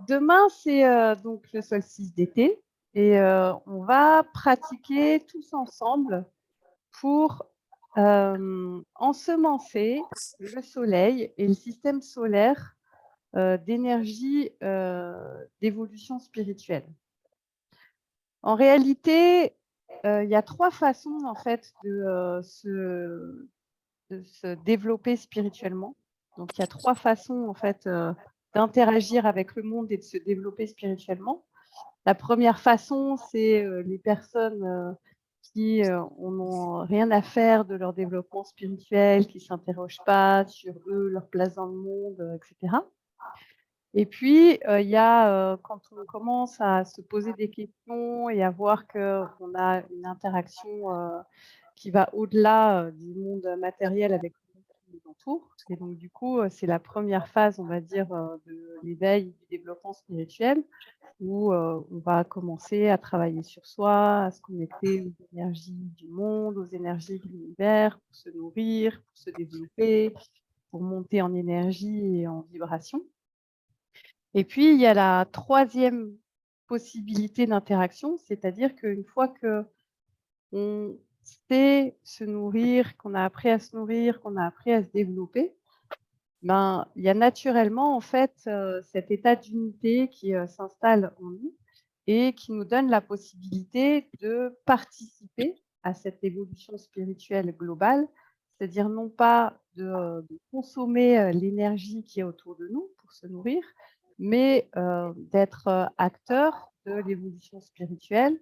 demain, c'est donc le solstice d'été et on va pratiquer tous ensemble pour ensemencer le soleil et le système solaire d'énergie d'évolution spirituelle. En réalité, il y a 3 façons en fait de se développer spirituellement. Donc il y a 3 façons en fait d'interagir avec le monde et de se développer spirituellement. La première façon, c'est les personnes qui en ont rien à faire de leur développement spirituel, qui s'interrogent pas sur eux, leur place dans le monde, etc. Et puis, il y a, quand on commence à se poser des questions et à voir qu'on a une interaction, qui va au-delà, du monde matériel avec le monde qui nous entoure. Et donc du coup, c'est la première phase, on va dire, de l'éveil, du développement spirituel où, on va commencer à travailler sur soi, à se connecter aux énergies du monde, aux énergies de l'univers, pour se nourrir, pour se développer, pour monter en énergie et en vibration. Et puis, il y a la troisième possibilité d'interaction, c'est-à-dire qu'une fois qu'on sait se nourrir, qu'on a appris à se nourrir, qu'on a appris à se développer, ben, il y a naturellement en fait, cet état d'unité qui, s'installe en nous et qui nous donne la possibilité de participer à cette évolution spirituelle globale. C'est-à-dire non pas de consommer, l'énergie qui est autour de nous pour se nourrir, mais d'être, acteur de l'évolution spirituelle,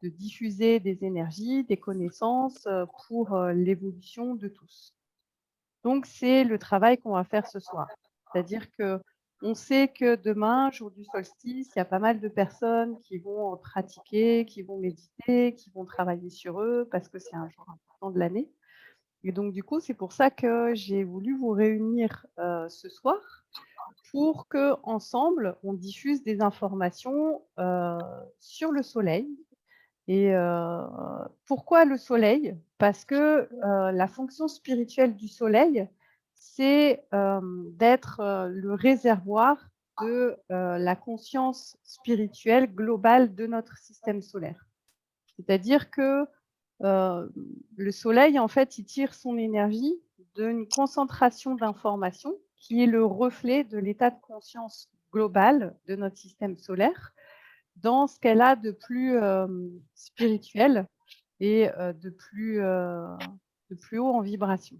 de diffuser des énergies, des connaissances, pour, l'évolution de tous. Donc c'est le travail qu'on va faire ce soir. C'est-à-dire qu'on sait que demain, jour du solstice, il y a pas mal de personnes qui vont pratiquer, qui vont méditer, qui vont travailler sur eux parce que c'est un jour important de l'année. Et donc du coup, c'est pour ça que j'ai voulu vous réunir, ce soir pour qu'ensemble, on diffuse des informations, sur le soleil. Et pourquoi le soleil? Parce que, la fonction spirituelle du soleil, c'est, d'être, le réservoir de, la conscience spirituelle globale de notre système solaire. C'est-à-dire que, le soleil, en fait, il tire son énergie d'une concentration d'informations qui est le reflet de l'état de conscience global de notre système solaire dans ce qu'elle a de plus, spirituel et de plus haut en vibration.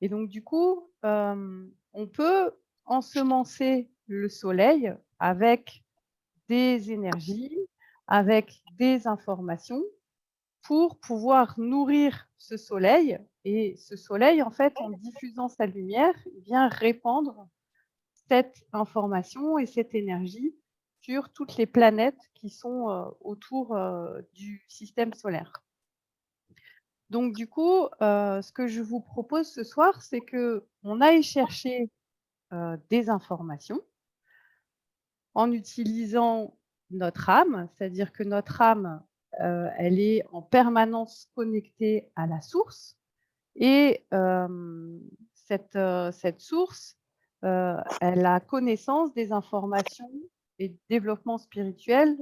Et donc du coup, on peut ensemencer le soleil avec des énergies, avec des informations pour pouvoir nourrir ce soleil et ce soleil, en fait, en diffusant sa lumière, il vient répandre cette information et cette énergie sur toutes les planètes qui sont, autour, du système solaire. Donc du coup, ce que je vous propose ce soir, c'est qu'on aille chercher, des informations en utilisant notre âme, c'est-à-dire que notre âme, elle est en permanence connectée à la source et cette source, elle a connaissance des informations et du développement spirituel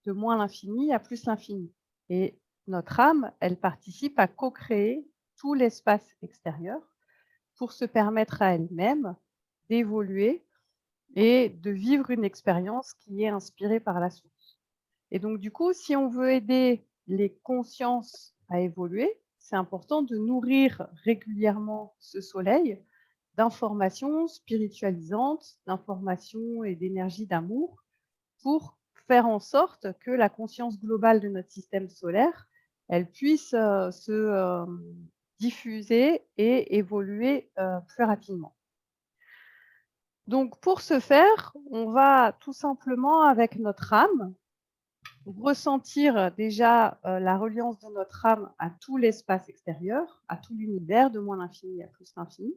de moins l'infini à plus l'infini et notre âme, elle participe à co-créer tout l'espace extérieur pour se permettre à elle-même d'évoluer et de vivre une expérience qui est inspirée par la source. Et donc du coup, si on veut aider les consciences à évoluer, c'est important de nourrir régulièrement ce soleil d'informations spiritualisantes, d'informations et d'énergie d'amour pour faire en sorte que la conscience globale de notre système solaire, elle puisse, diffuser et évoluer, plus rapidement. Donc pour ce faire, on va tout simplement avec notre âme ressentir déjà, la reliance de notre âme à tout l'espace extérieur, à tout l'univers, de moins l'infini à plus l'infini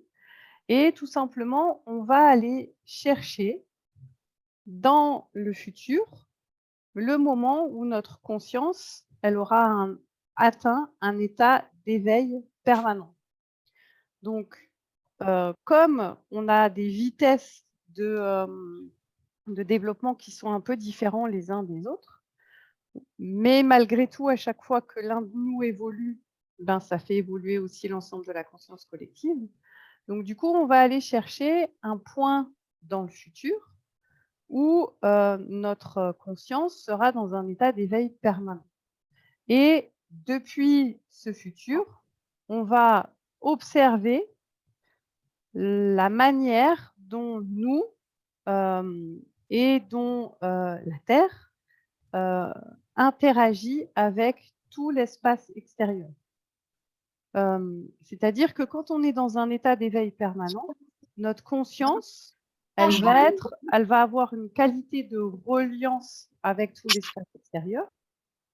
et tout simplement, on va aller chercher dans le futur, le moment où notre conscience, elle aura atteint un état d'éveil permanent. Donc, comme on a des vitesses de développement qui sont un peu différents les uns des autres. Mais malgré tout, à chaque fois que l'un de nous évolue, ben, ça fait évoluer aussi l'ensemble de la conscience collective. Donc du coup, on va aller chercher un point dans le futur où notre conscience sera dans un état d'éveil permanent. Et depuis ce futur, on va observer la manière dont nous et dont la Terre interagit avec tout l'espace extérieur. C'est-à-dire que quand on est dans un état d'éveil permanent, notre conscience, elle va avoir une qualité de reliance avec tout l'espace extérieur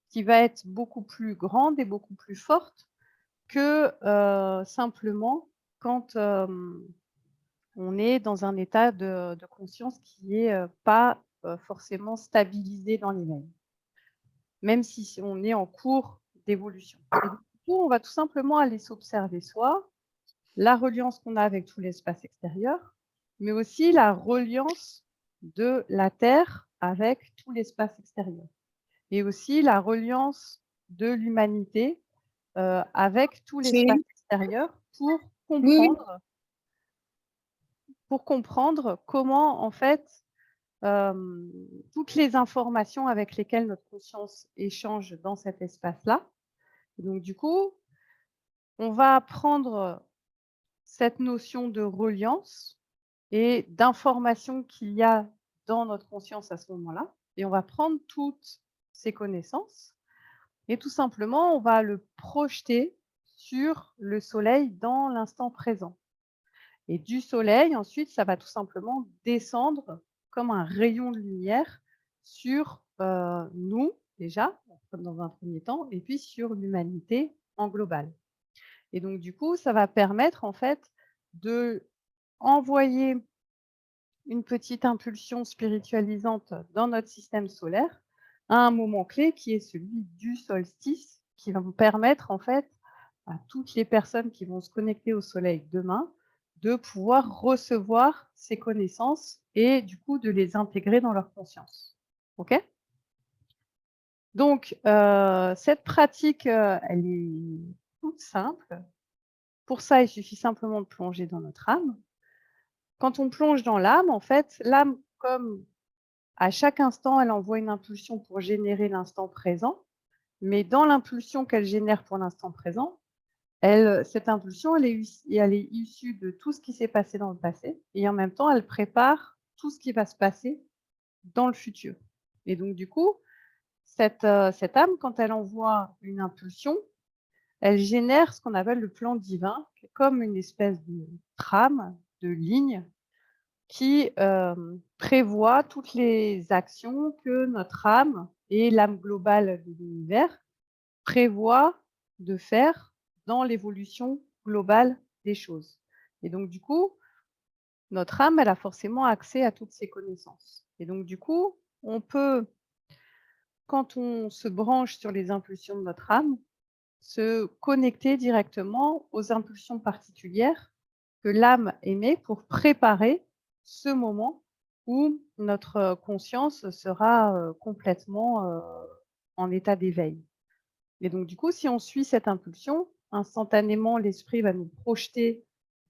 qui va être beaucoup plus grande et beaucoup plus forte que simplement quand on est dans un état de conscience qui est pas forcément stabilisé dans l'éveil, même si on est en cours d'évolution. Et du coup, on va tout simplement aller s'observer soi, la reliance qu'on a avec tout l'espace extérieur, mais aussi la reliance de la Terre avec tout l'espace extérieur, et aussi la reliance de l'humanité avec tout l'espace extérieur pour comprendre comment, en fait, toutes les informations avec lesquelles notre conscience échange dans cet espace-là. Donc du coup, on va prendre cette notion de reliance et d'information qu'il y a dans notre conscience à ce moment-là, et on va prendre toutes ces connaissances et tout simplement, on va le projeter sur le soleil dans l'instant présent. Et du soleil, ensuite, ça va tout simplement descendre comme un rayon de lumière sur nous, déjà, dans un premier temps, et puis sur l'humanité en global. Et donc, du coup, ça va permettre, en fait, de envoyer une petite impulsion spiritualisante dans notre système solaire à un moment clé qui est celui du solstice, qui va vous permettre, en fait, à toutes les personnes qui vont se connecter au soleil demain, de pouvoir recevoir ces connaissances et du coup de les intégrer dans leur conscience. OK? Donc cette pratique, elle est toute simple. Pour ça, il suffit simplement de plonger dans notre âme. Quand on plonge dans l'âme, en fait, l'âme, comme à chaque instant, elle envoie une impulsion pour générer l'instant présent, mais dans l'impulsion qu'elle génère pour l'instant présent, cette impulsion, elle est issue de tout ce qui s'est passé dans le passé et en même temps, elle prépare tout ce qui va se passer dans le futur. Et donc du coup, cette âme, quand elle envoie une impulsion, elle génère ce qu'on appelle le plan divin, qui est comme une espèce de trame, de ligne qui prévoit toutes les actions que notre âme et l'âme globale de l'univers prévoient de faire dans l'évolution globale des choses. Et donc du coup, notre âme, elle a forcément accès à toutes ces connaissances. Et donc du coup, on peut, quand on se branche sur les impulsions de notre âme, se connecter directement aux impulsions particulières que l'âme émet pour préparer ce moment où notre conscience sera complètement en état d'éveil. Et donc du coup, si on suit cette impulsion, instantanément, l'esprit va nous projeter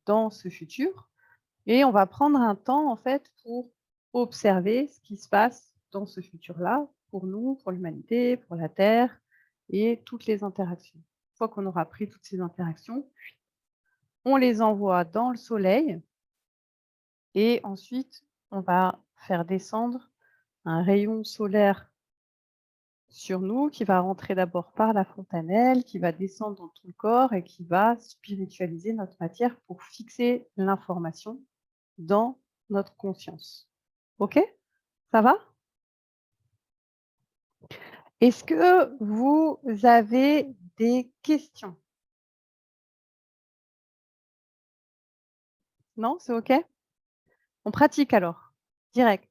dans ce futur et on va prendre un temps, en fait, pour observer ce qui se passe dans ce futur-là, pour nous, pour l'humanité, pour la Terre et toutes les interactions. Une fois qu'on aura pris toutes ces interactions, on les envoie dans le soleil et ensuite, on va faire descendre un rayon solaire sur nous qui va rentrer d'abord par la fontanelle, qui va descendre dans tout le corps et qui va spiritualiser notre matière pour fixer l'information dans notre conscience. OK? Ça va? Est-ce que vous avez des questions? Non, c'est OK? On pratique alors, direct.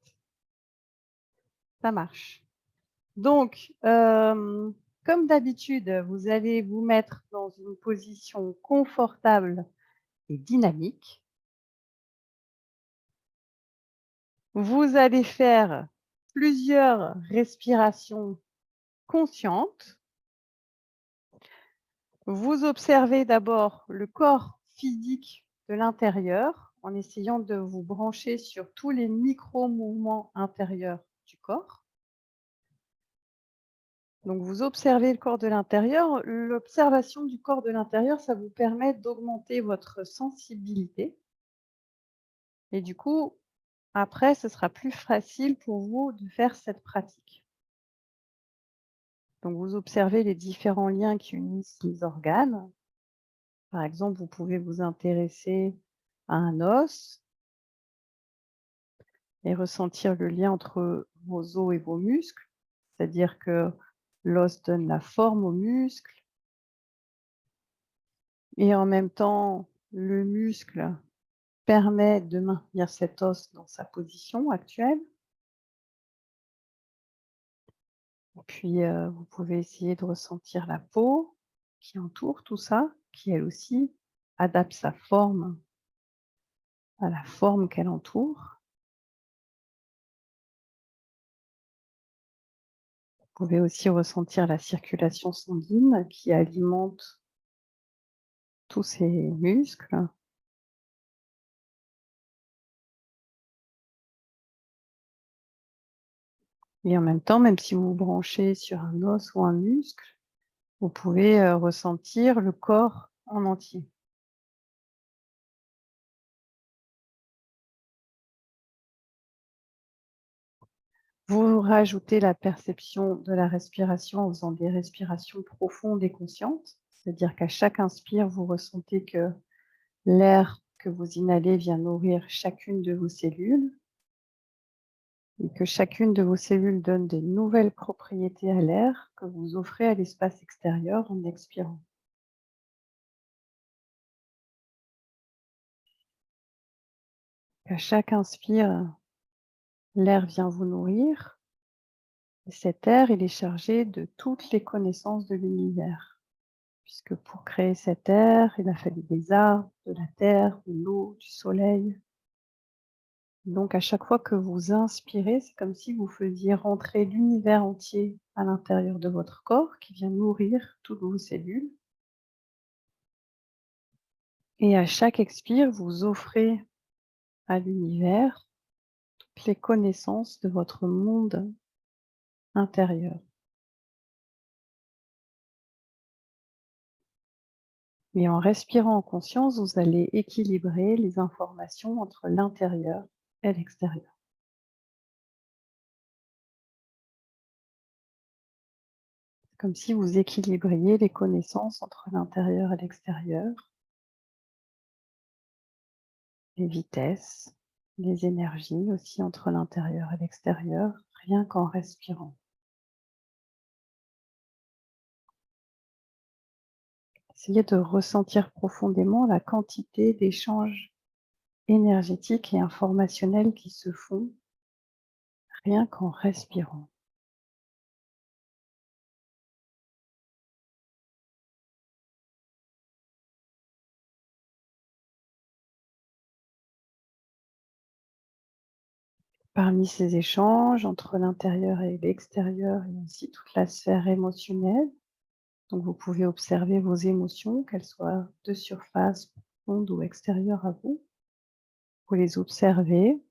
Ça marche. Donc, comme d'habitude, vous allez vous mettre dans une position confortable et dynamique. Vous allez faire plusieurs respirations conscientes. Vous observez d'abord le corps physique de l'intérieur en essayant de vous brancher sur tous les micro-mouvements intérieurs du corps. Donc vous observez le corps de l'intérieur. L'observation du corps de l'intérieur, ça vous permet d'augmenter votre sensibilité et du coup, après, ce sera plus facile pour vous de faire cette pratique. Donc vous observez les différents liens qui unissent les organes. Par exemple, vous pouvez vous intéresser à un os et ressentir le lien entre vos os et vos muscles, c'est-à-dire que l'os donne la forme aux muscles et en même temps, le muscle permet de maintenir cet os dans sa position actuelle. Puis, vous pouvez essayer de ressentir la peau qui entoure tout ça, qui elle aussi adapte sa forme à la forme qu'elle entoure. Vous pouvez aussi ressentir la circulation sanguine qui alimente tous ces muscles et en même temps, même si vous vous branchez sur un os ou un muscle, vous pouvez, ressentir le corps en entier. Vous rajoutez la perception de la respiration en faisant des respirations profondes et conscientes, c'est-à-dire qu'à chaque inspire, vous ressentez que l'air que vous inhalez vient nourrir chacune de vos cellules et que chacune de vos cellules donne des nouvelles propriétés à l'air que vous offrez à l'espace extérieur en expirant. À chaque inspire, l'air vient vous nourrir et cet air, il est chargé de toutes les connaissances de l'univers. Puisque pour créer cet air, il a fallu des arbres, de la terre, de l'eau, du soleil. Donc à chaque fois que vous inspirez, c'est comme si vous faisiez rentrer l'univers entier à l'intérieur de votre corps qui vient nourrir toutes vos cellules. Et à chaque expire, vous offrez à l'univers toutes les connaissances de votre monde intérieur. Et en respirant en conscience, vous allez équilibrer les informations entre l'intérieur et l'extérieur. Comme si vous équilibriez les connaissances entre l'intérieur et l'extérieur, les vitesses, les énergies aussi entre l'intérieur et l'extérieur, rien qu'en respirant. Essayez de ressentir profondément la quantité d'échanges énergétiques et informationnels qui se font rien qu'en respirant. Parmi ces échanges entre l'intérieur et l'extérieur, il y a aussi toute la sphère émotionnelle. Donc vous pouvez observer vos émotions, qu'elles soient de surface, profondes ou extérieures à vous. Vous les observer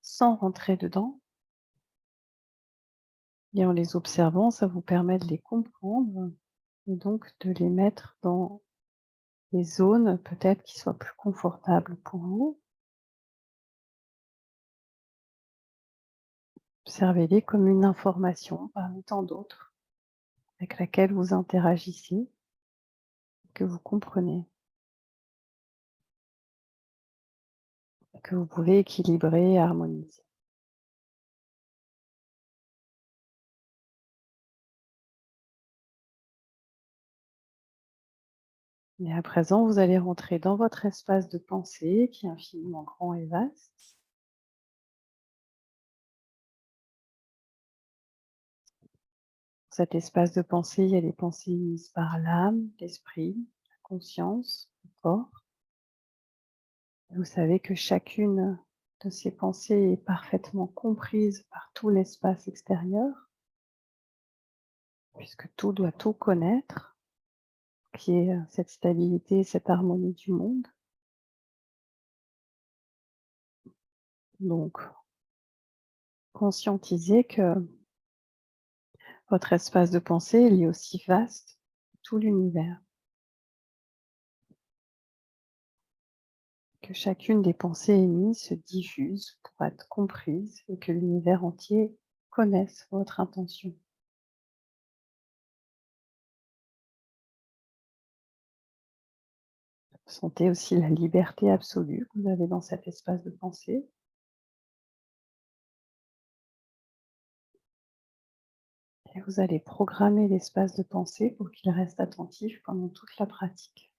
sans rentrer dedans et en les observant, ça vous permet de les comprendre et donc de les mettre dans des zones peut-être qui soient plus confortables pour vous. Observez-les comme une information parmi tant d'autres avec laquelle vous interagissez, que vous comprenez, que vous pouvez équilibrer et harmoniser. Et à présent, vous allez rentrer dans votre espace de pensée qui est infiniment grand et vaste. Dans cet espace de pensée, il y a les pensées émises par l'âme, l'esprit, la conscience, le corps. Vous savez que chacune de ces pensées est parfaitement comprise par tout l'espace extérieur, puisque tout doit tout connaître, qui est cette stabilité, cette harmonie du monde. Donc, conscientisez que votre espace de pensée, il est aussi vaste que tout l'univers, que chacune des pensées émises se diffuse pour être comprise et que l'univers entier connaisse votre intention. Sentez aussi la liberté absolue que vous avez dans cet espace de pensée. Et vous allez programmer l'espace de pensée pour qu'il reste attentif pendant toute la pratique.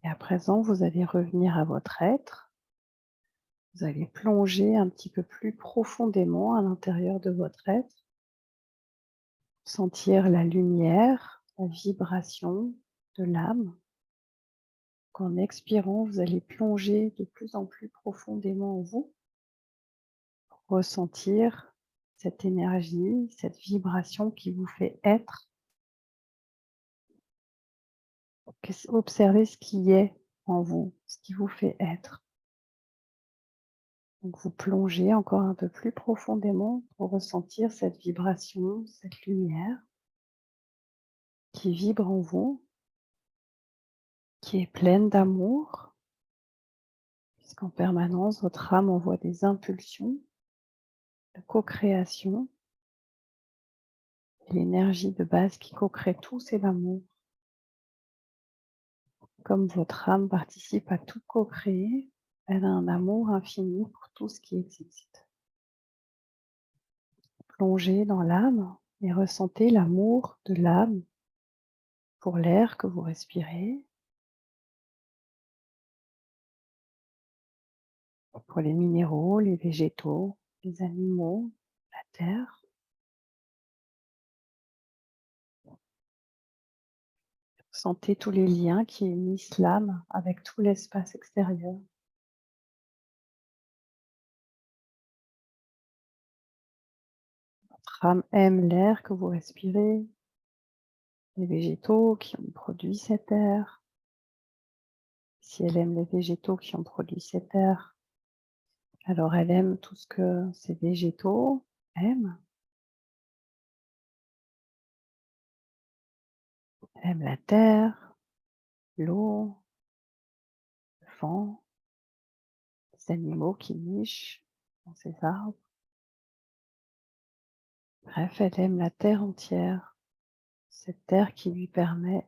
Et à présent, vous allez revenir à votre être. Vous allez plonger un petit peu plus profondément à l'intérieur de votre être, sentir la lumière, la vibration de l'âme. Qu'en expirant, vous allez plonger de plus en plus profondément en vous, ressentir cette énergie, cette vibration qui vous fait être. Observez ce qui est en vous, ce qui vous fait être. Donc vous plongez encore un peu plus profondément pour ressentir cette vibration, cette lumière qui vibre en vous, qui est pleine d'amour, puisqu'en permanence, votre âme envoie des impulsions de co-création. L'énergie de base qui co-crée tout, c'est l'amour. Comme votre âme participe à tout co-créer, elle a un amour infini pour tout ce qui existe. Plongez dans l'âme et ressentez l'amour de l'âme pour l'air que vous respirez, pour les minéraux, les végétaux, les animaux, la terre. Sentez tous les liens qui unissent l'âme avec tout l'espace extérieur. Votre âme aime l'air que vous respirez, les végétaux qui ont produit cet air. Si elle aime les végétaux qui ont produit cet air, alors elle aime tout ce que ces végétaux aiment. Elle aime la terre, l'eau, le vent, les animaux qui nichent dans ces arbres. Bref, elle aime la terre entière, cette terre qui lui permet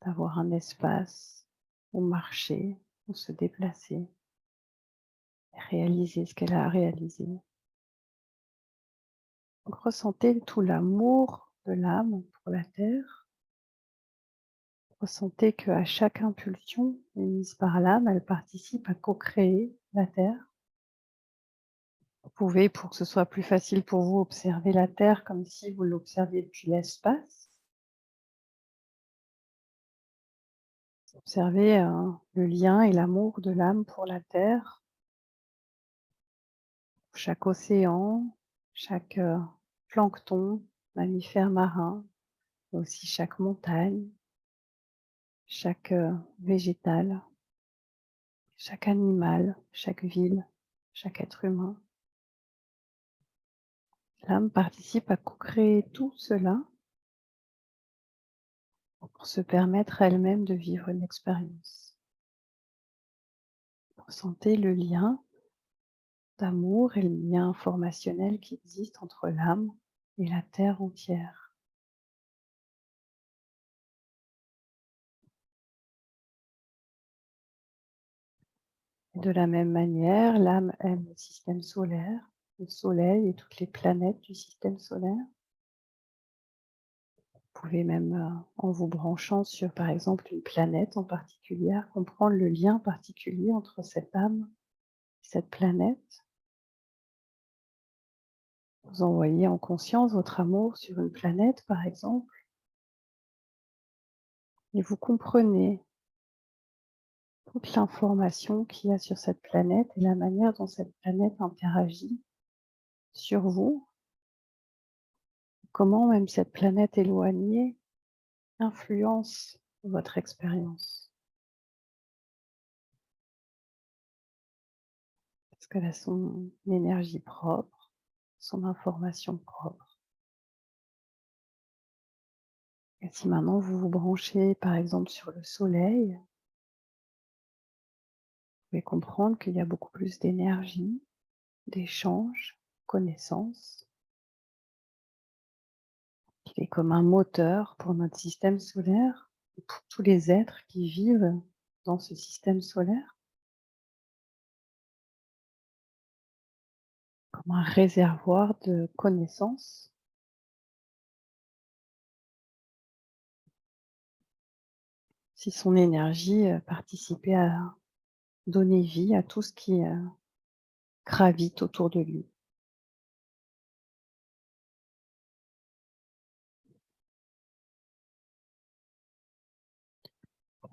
d'avoir un espace où marcher, où se déplacer et réaliser ce qu'elle a à réaliser. Donc ressentez tout l'amour de l'âme pour la terre. Ressentez qu'à chaque impulsion émise par l'âme, elle participe à co-créer la terre. Vous pouvez, pour que ce soit plus facile pour vous, observer la terre comme si vous l'observiez depuis l'espace. Observez le lien et l'amour de l'âme pour la terre, chaque océan, chaque plancton, mammifère marin, mais aussi chaque montagne, chaque végétal, chaque animal, chaque ville, chaque être humain. L'âme participe à co-créer tout cela pour se permettre elle-même de vivre une expérience. Ressentez le lien d'amour et le lien informationnel qui existe entre l'âme et la terre entière. De la même manière, l'âme aime le système solaire, le soleil et toutes les planètes du système solaire. Vous pouvez même, en vous branchant sur, par exemple, une planète en particulier, comprendre le lien particulier entre cette âme et cette planète. Vous envoyez en conscience votre amour sur une planète, par exemple, et vous comprenez toute l'information qu'il y a sur cette planète et la manière dont cette planète interagit sur vous, comment même cette planète éloignée influence votre expérience. Parce qu'elle a son énergie propre, son information propre. Et si maintenant vous vous branchez par exemple sur le soleil, vous pouvez comprendre qu'il y a beaucoup plus d'énergie, d'échange, connaissance, qu'il est comme un moteur pour notre système solaire et pour tous les êtres qui vivent dans ce système solaire, comme un réservoir de connaissances. Si son énergie participait à donner vie à tout ce qui gravite autour de lui.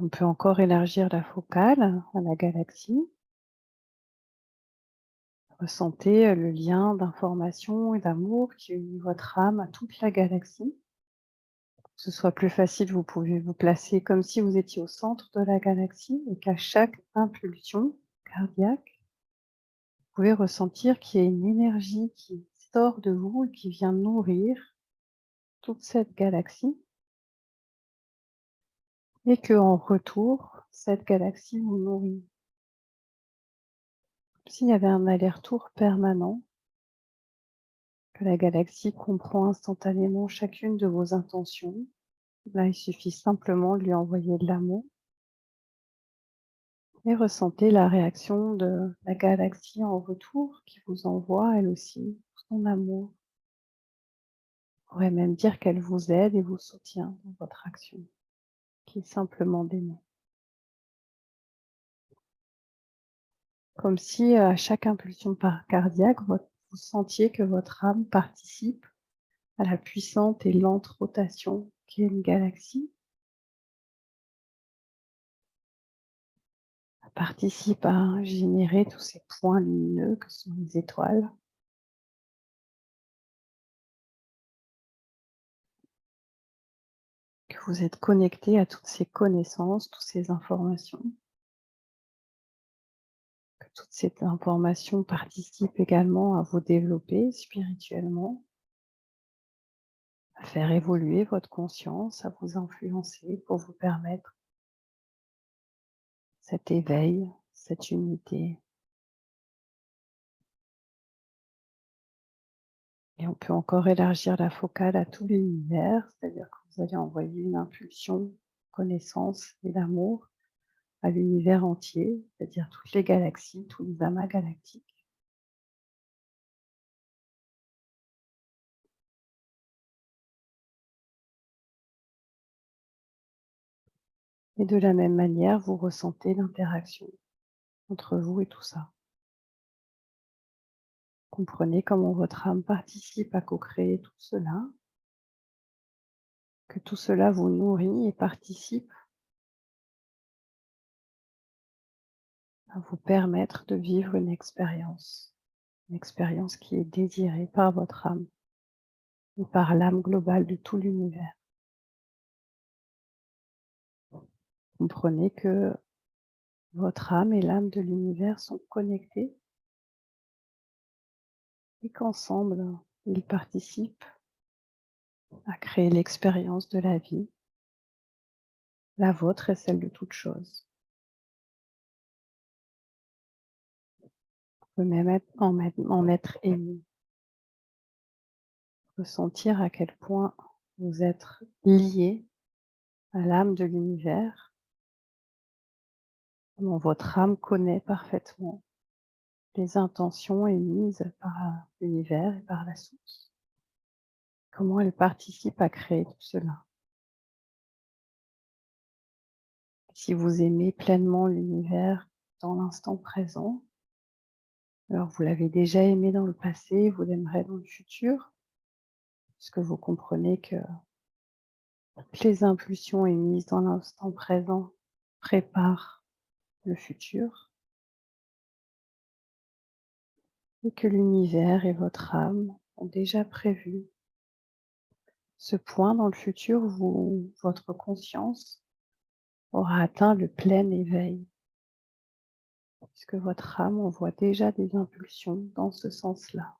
On peut encore élargir la focale à la galaxie. Ressentez le lien d'information et d'amour qui unit votre âme à toute la galaxie. Pour que ce soit plus facile, vous pouvez vous placer comme si vous étiez au centre de la galaxie et qu'à chaque impulsion cardiaque, vous pouvez ressentir qu'il y a une énergie qui sort de vous et qui vient nourrir toute cette galaxie et qu'en retour, cette galaxie vous nourrit. Comme s'il y avait un aller-retour permanent, que la galaxie comprend instantanément chacune de vos intentions. Là, il suffit simplement de lui envoyer de l'amour et ressentez la réaction de la galaxie en retour qui vous envoie elle aussi son amour. On pourrait même dire qu'elle vous aide et vous soutient dans votre action, qui est simplement d'aimer. Comme si à chaque impulsion cardiaque, vous sentiez que votre âme participe à la puissante et lente rotation qu'est une galaxie, elle participe à générer tous ces points lumineux que sont les étoiles. Que vous êtes connecté à toutes ces connaissances, toutes ces informations, que toutes ces informations participent également à vous développer spirituellement, à faire évoluer votre conscience, à vous influencer pour vous permettre cet éveil, cette unité. Et on peut encore élargir la focale à tout l'univers, c'est-à-dire que vous allez envoyer une impulsion, connaissance et d'amour à l'univers entier, c'est-à-dire toutes les galaxies, tous les amas galactiques. Et de la même manière, vous ressentez l'interaction entre vous et tout ça. Comprenez comment votre âme participe à co-créer tout cela, que tout cela vous nourrit et participe à vous permettre de vivre une expérience qui est désirée par votre âme et par l'âme globale de tout l'univers. Comprenez que votre âme et l'âme de l'univers sont connectées et qu'ensemble, ils participent à créer l'expérience de la vie, la vôtre et celle de toute chose. Vous pouvez même en être ému, ressentir à quel point vous êtes lié à l'âme de l'univers, dont votre âme connaît parfaitement les intentions émises par l'univers et par la source. Comment elle participe à créer tout cela. Si vous aimez pleinement l'univers dans l'instant présent, Alors vous l'avez déjà aimé dans le passé, vous l'aimerez dans le futur, puisque vous comprenez que toutes les impulsions émises dans l'instant présent préparent le futur et que l'univers et votre âme ont déjà prévu ce point dans le futur où votre conscience aura atteint le plein éveil, puisque votre âme envoie déjà des impulsions dans ce sens-là.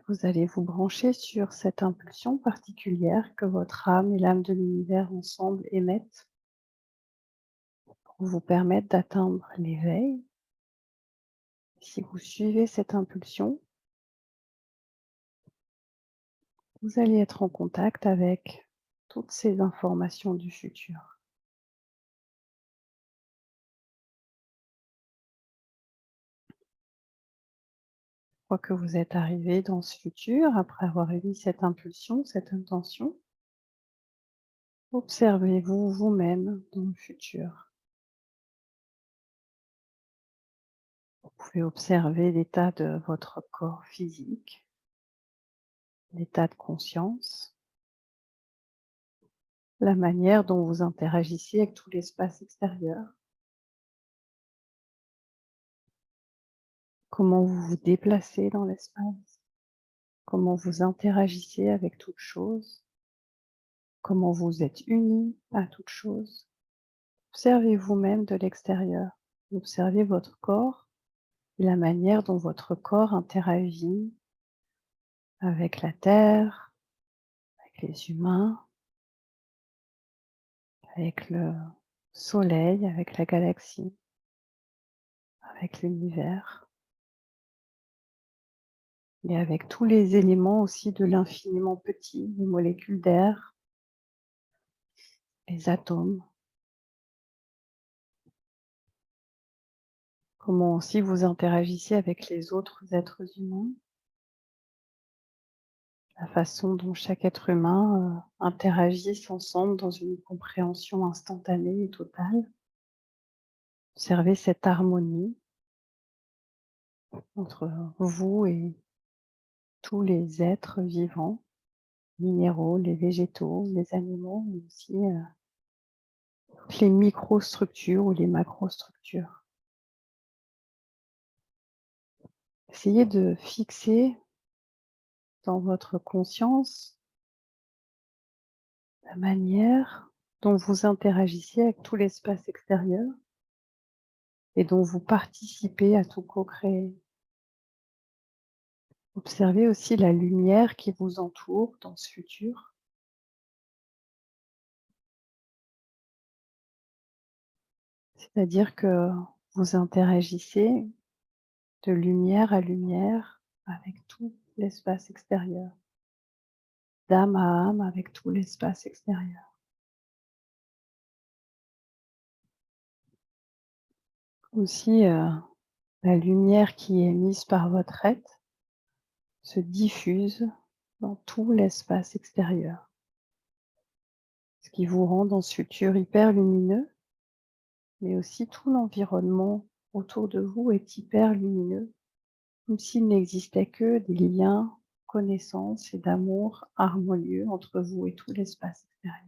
Vous allez vous brancher sur cette impulsion particulière que votre âme et l'âme de l'univers ensemble émettent pour vous permettre d'atteindre l'éveil. Si vous suivez cette impulsion, vous allez être en contact avec toutes ces informations du futur. Une fois que vous êtes arrivé dans ce futur, après avoir émis cette impulsion, cette intention, observez-vous vous-même dans le futur. Vous pouvez observer l'état de votre corps physique, l'état de conscience, la manière dont vous interagissez avec tout l'espace extérieur, comment vous vous déplacez dans l'espace, comment vous interagissez avec toute chose, comment vous êtes unis à toute chose. Observez vous-même de l'extérieur. Observez votre corps et la manière dont votre corps interagit avec la terre, avec les humains, avec le soleil, avec la galaxie, avec l'univers et avec tous les éléments aussi de l'infiniment petit, les molécules d'air, les atomes. Comment aussi vous interagissez avec les autres êtres humains, la façon dont chaque être humain interagissent ensemble dans une compréhension instantanée et totale. Observez cette harmonie entre vous et tous les êtres vivants, minéraux, les végétaux, les animaux, mais aussi toutes les microstructures ou les macrostructures. Essayez de fixer dans votre conscience la manière dont vous interagissez avec tout l'espace extérieur et dont vous participez à tout co-créer. Observez aussi la lumière qui vous entoure dans ce futur. C'est-à-dire que vous interagissez de lumière à lumière avec tout l'espace extérieur, d'âme à âme avec tout l'espace extérieur. Aussi, la lumière qui est émise par votre être se diffuse dans tout l'espace extérieur, ce qui vous rend dans ce futur hyper lumineux, mais aussi tout l'environnement autour de vous est hyper lumineux, comme s'il n'existait que des liens, connaissances et d'amour harmonieux entre vous et tout l'espace extérieur.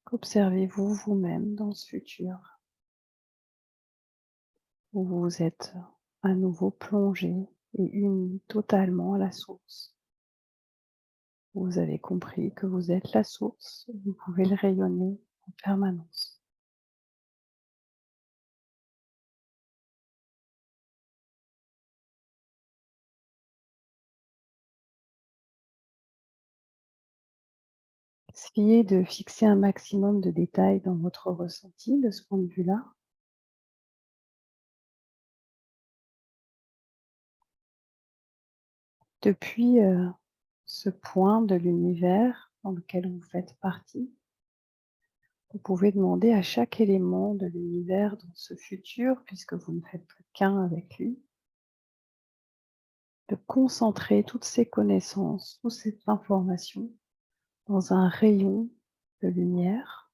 Observez-vous vous-même dans ce futur, où vous êtes à nouveau plongé et uni totalement à la source. Vous avez compris que vous êtes la source, vous pouvez le rayonner en permanence. Essayez de fixer un maximum de détails dans votre ressenti de ce point de vue-là. Depuis ce point de l'univers dans lequel vous faites partie, vous pouvez demander à chaque élément de l'univers dans ce futur, puisque vous ne faites plus qu'un avec lui, de concentrer toutes ces connaissances, toute cette information dans un rayon de lumière,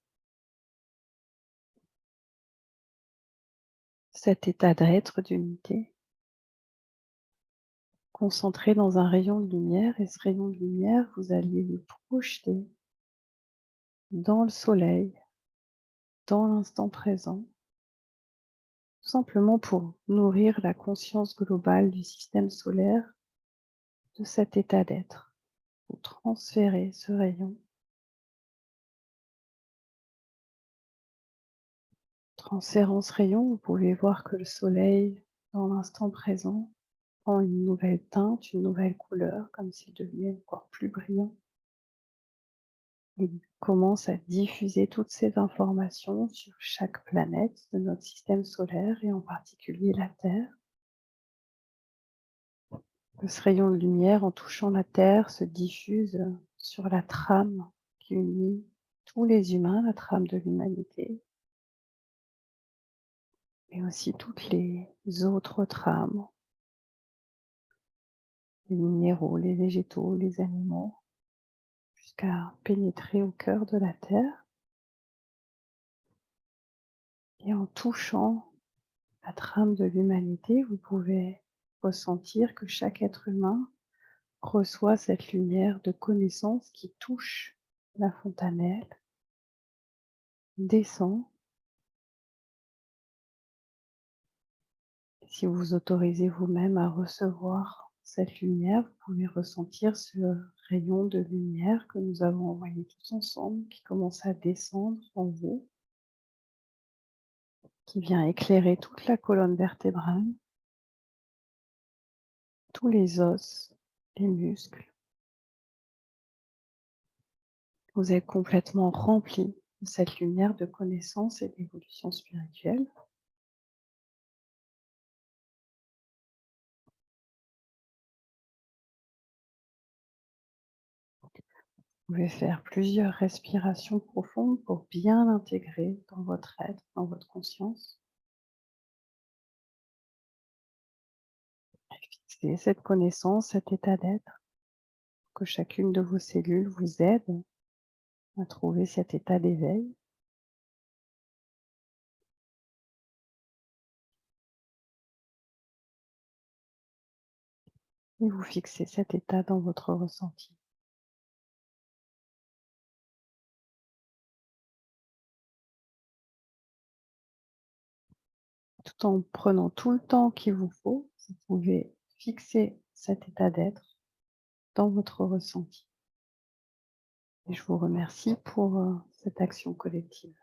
cet état d'être, d'unité, concentré dans un rayon de lumière, et ce rayon de lumière, vous alliez le projeter dans le soleil, dans l'instant présent, tout simplement pour nourrir la conscience globale du système solaire de cet état d'être. Vous transférez ce rayon, transférant ce rayon, vous pouvez voir que le soleil, dans l'instant présent, prend une nouvelle teinte, une nouvelle couleur, comme s'il devenait encore plus brillant. Il commence à diffuser toutes ces informations sur chaque planète de notre système solaire et en particulier la Terre. Ce rayon de lumière, en touchant la Terre, se diffuse sur la trame qui unit tous les humains, la trame de l'humanité, et aussi toutes les autres trames, les minéraux, les végétaux, les animaux, jusqu'à pénétrer au cœur de la Terre. Et en touchant la trame de l'humanité, vous pouvez ressentir que chaque être humain reçoit cette lumière de connaissance qui touche la fontanelle, descend. Si vous vous autorisez vous-même à recevoir cette lumière, vous pouvez ressentir ce rayon de lumière que nous avons envoyé tous ensemble, qui commence à descendre en vous, qui vient éclairer toute la colonne vertébrale, tous les os, les muscles. Vous êtes complètement rempli de cette lumière de connaissance et d'évolution spirituelle. Vous pouvez faire plusieurs respirations profondes pour bien l'intégrer dans votre être, dans votre conscience. Fixez cette connaissance, cet état d'être, que chacune de vos cellules vous aide à trouver cet état d'éveil. Et vous fixez cet état dans votre ressenti. Tout en prenant tout le temps qu'il vous faut, vous pouvez fixer cet état d'être dans votre ressenti. Et je vous remercie pour cette action collective.